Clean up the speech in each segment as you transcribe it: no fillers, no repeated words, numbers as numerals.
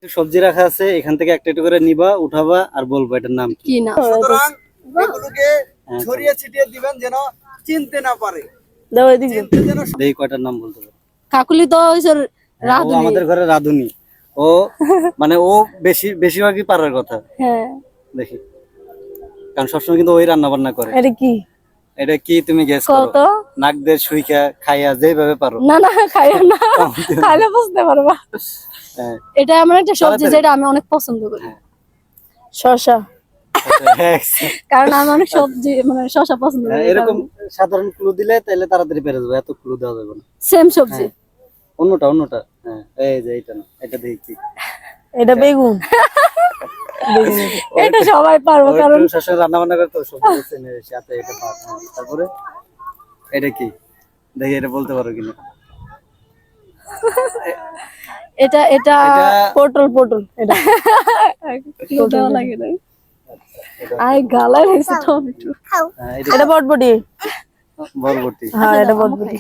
সবজি রাখা আছে, এখান থেকে একটা একটু করে নিবা, উঠাবা আর বলবো এটার নাম কি। সুতরাং এগুলোকে ছড়িয়ে ছিটিয়ে দিবেন যেন চিনতে না পারে। দেখি কয়টার নাম বলতে পারো। কাকুলি তো ও আমাদের ঘরে রাধুনি, ও মানে ও বেশিরভাগই পারার কথা। হ্যাঁ দেখি, কারণ সবসময় কিন্তু ওই রান্না বান্না করে। এটা কি তুমি গেস করো? নাক দিয়ে সুইখা খাইয়া যেভাবে পারো। না খাইয়া না, খাইলে বুঝতে পারবা। এটা আমার একটা সবজি যেটা আমি অনেক পছন্দ করি, শসা। কারণ আমি অনেক সবজি মানে শসা পছন্দ করি। এরকম সাধারণ ক্লু দিলে তাহলে তাড়াতাড়ি পেরে যাবে, এত ক্লু দেওয়া যাবে না। সেম সবজি। অন্যটা হ্যাঁ, এই যে এটা না, এটা দেখি এটা বেগুন। এটা সবাই পারবো কারণ শসা রান্না বান্না করে তো সবজি চেনে সাথে এটা। তারপরে এটা কি দেখি, এটা বলতে পারো কিনা। এটা এটা পটল এটা পটল লাগে না। আই গালা হইছে টমেটো। এটা বটবটি। হ্যাঁ এটা বটবটি।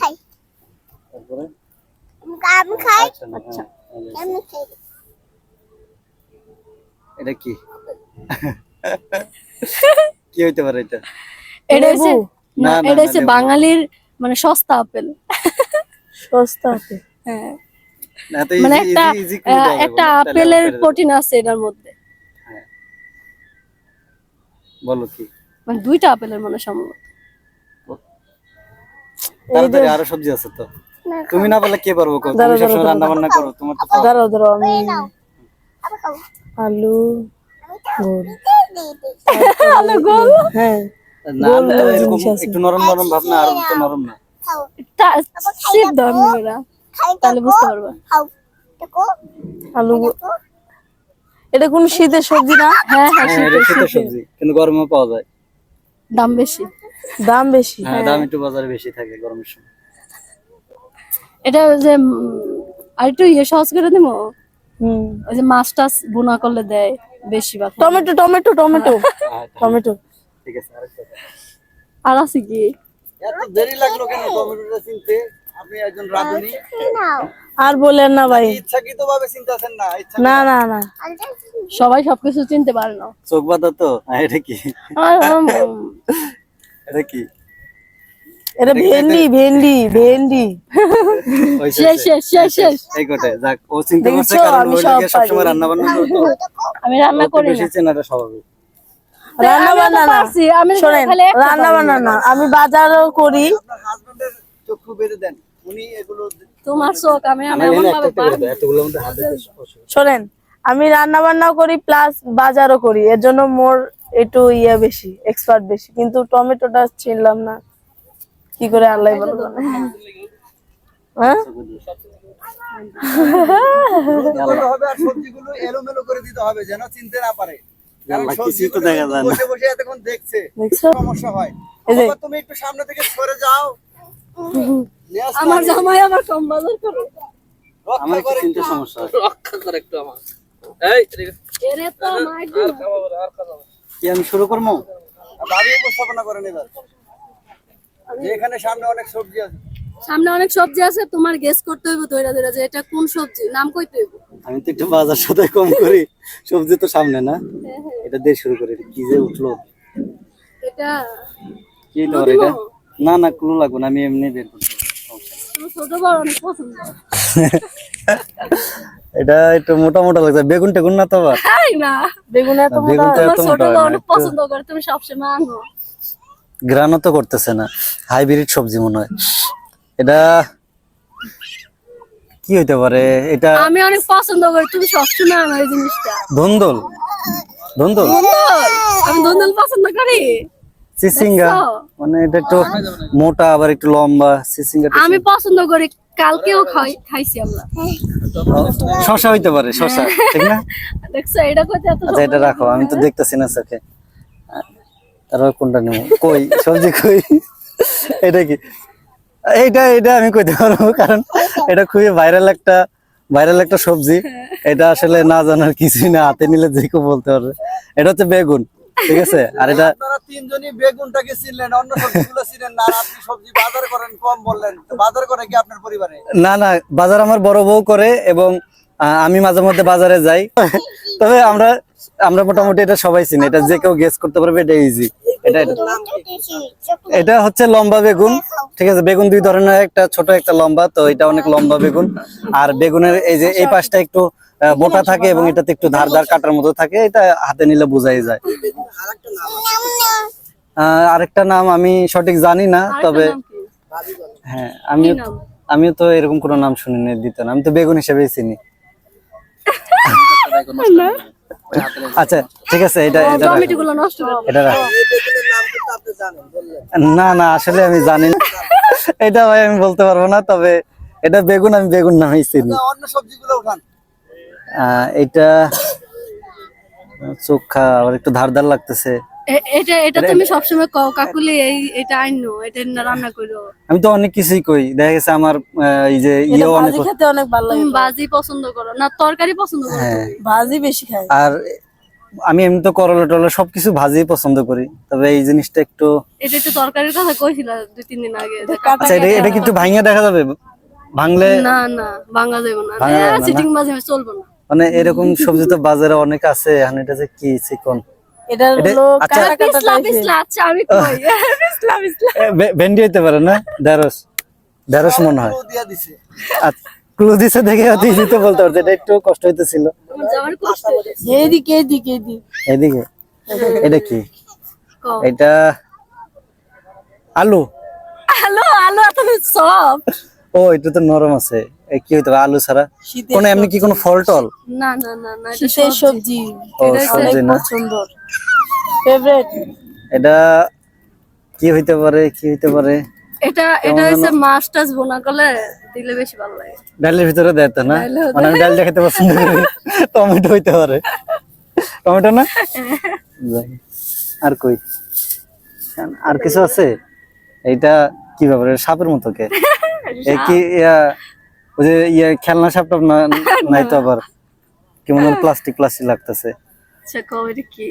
তারপরে আমি খাই। আচ্ছা আমি খাই। এটা কি কি হইতে পারে এটা? এটা হচ্ছে না, এটা হচ্ছে বাঙালির মানে সস্তা আপেল। সস্তা আপেল, হ্যাঁ। মানে একটা আপেলের প্রোটিন আছে এটার মধ্যে। বলো কি? মানে দুইটা আপেলের মানে সম্ভবত। তাড়াতাড়ি আরো সবজি আছে তো, তুমি না বললে কে পারবো? তুমি সবসময় রান্না বান্না করো, তোমার তো দাঁড়াও আমি আলু গোল। হ্যাঁ না, আলু তো এরকম একটু নরম ভাব না, আর তো নরম না। সিপ ধরনেরা তাহলে বুঝতে পারবা। আলু এটা কোন শীতের সবজি না? হ্যাঁ শীতের সবজি, কিন্তু গরমে পাওয়া যায়। দাম বেশি। হ্যাঁ, দাম একটু বাজারে বেশি থাকে গরমের সময়। এটা যে আর একটু সহজ করে দিমু। ওই যে মাছ টাছ বোনা করলে দেয় বেশি ভাগ। টমেটো ঠিক আছে। আর আছে কি? এত দেরি লাগলো কেন টমেটোটা চিনতে? আপনি একজন রাঁধুনি। আর বলেন না ভাই, ইচ্ছাকৃতভাবে চিন্তাছেন না? না সবাই সবকিছু চিনতে পারে না। চোখ বাঁধা তো। এটা কি? এটা কি? এটা ভেন্ডি। শেষ। এই কোটে যাক, ও চিন্তা করছে কারণ ওই লাগে সব সময় রান্না বান্না করে তো। আমি রান্না করি না। বেশি চেনাটা স্বাভাবিক। রান্না বান্না না, আমি বাজারও করি। আপনার হাজবেন্ডের চক্ষু বেঁধে দেন, উনি এগুলো। তোমার চোখ আমি এমন ভাবে এতগুলোর মধ্যে হাতে শোনেন, আমি রান্না বান্নাও করি প্লাস বাজারও করি, এর জন্য মোর একটু বেশি এক্সপার্ট বেশি। কিন্তু টমেটোটা চিনলাম না কি করে, আল্লাহ বলবো। হ্যাঁ হবে আর সবজিগুলো এলোমেলো করে দিতে হবে যেন চিনতে না পারে। কারণ কিছু তো দেখা যায় না। বসে এতক্ষণ দেখছে, সমস্যা হয়। তুমি একটু সামনে থেকে সরে যাও। আমার জামাই আমার কম বাজার করে। আমার একটু চিনতে সমস্যা হয়। রক্ষা করে একটু আমার। এই এরে তো মাইদু কি আমি শুরু করবো? ভাবি উপস্থাপনা করেন এবার। এখানে সামনে অনেক সবজি আছে, তোমার গেস করতে হইব ধইরা যে এটা কোন সবজি, নাম কইতে হইব। আমি তো একটু বাজার সাথে কম করি, সবজি তো সামনে না। এটা দিয়ে শুরু করি। কি যে উঠলো এটা কি তো এটা? না ক্লু লাগবে না, আমি এমনি বের করতে পারবো। ছোট বড় অনেক পছন্দ। এটা একটু মোটা লাগছে। বেগুন টেগুন না তো? না বেগুন এত মোটা, ছোট বড় অনেক পছন্দ করে, তুমি সবসময় আনো। গ্রানও তো করতেছে না, হাইব্রিড সবজি মনে হয়। এটা কি হইতে পারে? এটা আমি অনেক পছন্দ করি, তুমি সবসময় আনো এই জিনিসটা। ধুন্দল। আমি ধুন্দল পছন্দ করি। চিচিঙ্গা, মানে এটা একটু মোটা আবার একটু লম্বা। চিচিঙ্গা আমি পছন্দ করি, কালকেও খাইছি আমরা। শসা হইতে পারে, শসা ঠিক না? দেখছো এটা কত এত। আচ্ছা এটা রাখো, আমি তো দেখতেছি না চোখে। তারপর কোনটা নেব? কই সবজি কই? এটা কি? এটা আমি কইতে পারবো, কারণ এটা খুবই ভাইরাল একটা সবজি। এটা আসলে না জানার কিছুই না, হাতে নিলে যে কেউ বলতে পারবে। এটা হচ্ছে বেগুন, ঠিক আছে। আর এটা আপনারা তিনজনই বেগুনটাকে চিনলেন, অন্য সবজিগুলো চিনেন না। আর আপনি সবজি বাজার করেন কম বললেন, বাজার করে কি আপনার পরিবারে? না বাজার আমার বড় বউ করে, এবং আমি মাঝে মধ্যে বাজারে যাই, তবে আমরা আমরা মোটামুটি এটা সবাই চিনি, এটা যে কেউ গেস করতে পারবে, এটা ইজি। এটা এটা হচ্ছে লম্বা বেগুন, ঠিক আছে। বেগুন দুই ধরনের, একটা ছোট একটা লম্বা, তো এটা অনেক লম্বা বেগুন। আর বেগুনের এই যে এই পাশটা একটু মোটা থাকে এবং এটাতে একটু ধার কাটার মতো থাকে, এটা হাতে নিলে বোঝাই যায়। আরেকটা নাম আমি সঠিক জানি না, তবে হ্যাঁ আমিও তো এরকম কোনো নাম শুনিনি দিত না, আমি তো বেগুন হিসেবেই চিনি। আচ্ছা ঠিক আছে, এটা এটা রাখ। এটা রাখ। না না আসলে আমি জানি না, এটা ভাই আমি বলতে পারবো না, তবে এটা বেগুন, আমি বেগুন নামেই চিনি। অন্য সবজিগুলো উঠান। এটা চোখা আবার একটু ধার ধার লাগতেছে। এটা এটা তুমি সবসময় কও কাকুলি এটা আইনো, এটা রান্না করো। আমি তো অনেক কিছুই কই, দেখা গেছে আমার এই যে এটা অনেক, ভাজি খেতে অনেক ভালো লাগে। তুমি ভাজি পছন্দ করো না তরকারি পছন্দ করো? হ্যাঁ ভাজি বেশি খাই। আর আমি এমনি তো করলা টরলা সবকিছু ভাজি পছন্দ করি, তবে এই জিনিসটা একটু, এটা একটু তরকারির কথা কইছিলা 2-3 দিন আগে। আচ্ছা এটা কি একটু ভাঙিয়ে দেখা যাবে? ভাঙলে না না ভাঙা যাবে না, ভাঙা যাবে না, সিটিং মাঝে চলবে না। মানে এরকম সবজি তো বাজারে অনেক আছে, এখন এটা যে কি চিকন, এটা হলো আচ্ছা, কাটা কাটা পিছলা টাইপের। পিছলা, আচ্ছা আমি কই পিছলা পিছলা। ভেন্ডি হইতে পারে না? ঢেঁড়স, ঢেঁড়স মনে হয়। ও দিয়া দিছে। ক্লু দিছে দেখে হয়তো ইজিতে বলতে পারছে, এটা একটু কষ্ট হইতেছিল। আমার যাওয়ার কষ্ট হইছে। এইদিকে এইদিকে এইদিকে। এদিকে এটা কি? কও এটা আলু। হ্যালো আলু এত সব। ও এটা তো নরম আছে, কি হইতে পারে আলু ছাড়া? শীতের কোন এমনি কি কোনো ফল টল? না না না না এটা শীতের সবজি ও অনেক সবজি না, পছন্দ, ফেভারিট। এটা কি হইতে পারে, কি হইতে পারে? এটা এটা হচ্ছে মাছ টাছ বোনা করলে দিলে বেশি ভালো লাগে। ডালের ভিতরে দেয় তো না? মানে আমি ডাল খেতে পছন্দ করি। টমেটো হইতে পারে, টমেটো না? যাই। আর কই, আর কিছু আছে? এইটা কি ব্যাপারে, সাপের মতো কে? এ কি ওই যে খেলনা সাপ টাপ না? নাই তো, আবার কেমন প্লাস্টিক প্লাস্টিক লাগতেছে। আচ্ছা কও এটা কি?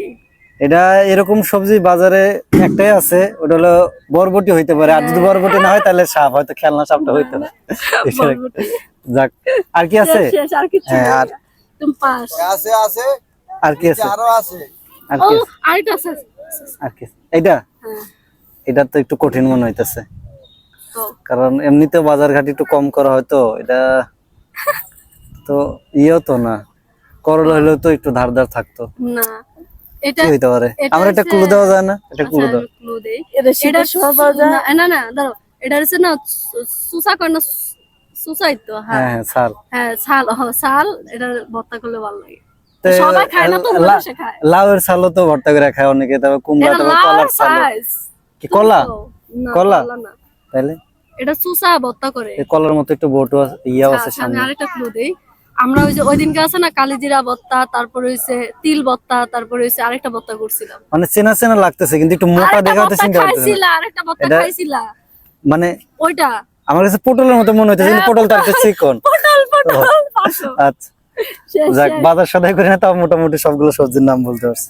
এটা এরকম সবজি বাজারে একটাই আছে, ওটা হলো বরবটি হইতে পারে, আর যদি বরবটি না হয় তাহলে সাপ, হয়তো খেলনা সাপটা হইতে পারে। যাক, আর কি আছে? শেষ আর কিছু হ্যাঁ, আর তুমি পাস। আছে আছে, আর কি আছে? আরো আছে। আর ও কি আছে? আরেকটা আছে। আর কি? এইটা হ্যাঁ এটা তো একটু কঠিন মনে হইতেছে, কও কারণ এমনিতে বাজার ঘাট একটু কম করা হয়তো। এটা তো ইয়েও তো না, করলা হলেও তো একটু ধার ধার থাকতো। না এটা কি হইতে পারে? এটা আমার একটা হচ্ছে- ক্লু দেওয়া যায় না? একটা ক্লু দাও। ক্লু দেই। এটা শীতের সময় পাওয়া যায়। না না দাঁড়াও, এটা হচ্ছে না সুসা করে না, সুসাই তো। হ্যাঁ হ্যাঁ হ্যাঁ স্যার, হ্যাঁ ছাল, ছাল এটা ভর্তা করলে ভালো লাগে। তো সবাই খায় না তো, মানুষে খায়। লাউয়ের ছালও তো ভর্তা করে খায় অনেকে, তবে কুমড়া এটা তবে লাউ কলার ছাল। সাইজ। কি কলা? না, কলা? কলা না। তাহলে এটা সুসা ভর্তা করে। এই কলার মতো একটু বটু ইয়াও আছে আচ্ছা, আমি সামনে। আরেকটা ক্লু দেই। আমরা ওই যে ওই দিনকে আছে না কালিজিরা ভর্তা, তারপরে হইছে তিল ভর্তা, তারপরে হইছে আরেকটা ভর্তা করছিলাম। মানে চেনা চেনা লাগতেছে, কিন্তু একটু মোটা আরেকটা দেখাতে ভর্তা চিন্তা করতেছে না। খাইছিলা, আরেকটা ভর্তা এটা- খাইছিলা। মানে ওইটা আমার কাছে পটলের মতো মনে হইতেছে, কিন্তু পটল তার চিকন। পটল পটল পাঁচশো। আচ্ছা শেষ, যাক, শেষ। বাজার সদাই করে না, তাও মোটামুটি সবগুলো সবজির নাম বলতে পারছি।